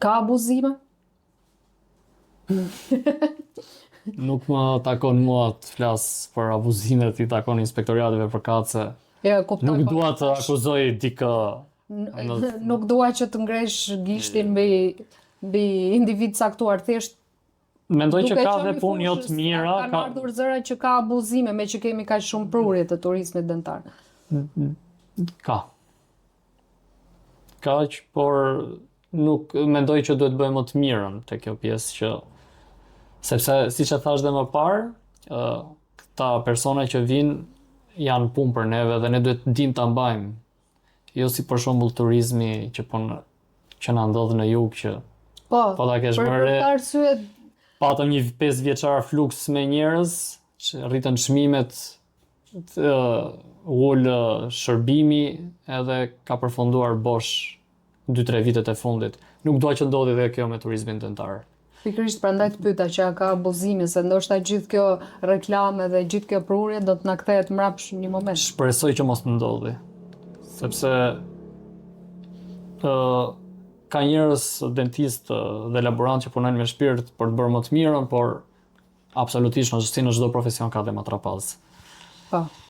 Ka abuzime? Nuk më takon mua të flas për abuzimet, i takon inspektoriateve përkatëse. Ja, kuptoj. Nuk po, dua të akuzoj dikë. Nuk dua që të ngresh gishtin mbi individ caktuar, thjesht Mendoj që duke ka qenë dhe i punë jo fushës, të mira, kanë ardhur zëra që ka abuzime me që kemi kaq shumë prurje të turizmit dentar. ka. Kaq, por nuk mendoj që duhet bëjmë më të mirën te kjo pjesë që sepse siç e thash dhe më parë, këta persona që vinë janë punë për neve dhe ne duhet dim ta mbajmë. Jo si për shembull turizmi që na ndodh në jug që Po, ta kesh për bërë këtë arsye patëm një 5 vjeçar fluks me njerëz, që rritën çmimet, ul shërbimi edhe ka përfunduar bosh 2-3 vitet e fundit. Nuk dua që ndodhi edhe kjo me turizmin dentar. pikërisht prandaj të pyeta që a ka abuzime, se ndoshta gjithë kjo reklame dhe gjithë kjo prurje do të na kthehet mbrapsht një moment. Shpresoj që mos të ndodhi. Sepse ka njerëz dentistë dhe laborantë që punojnë me shpirt për të bërë më të mirën, por absolutisht si në çdo profesion ka dhe matrapaz. Po.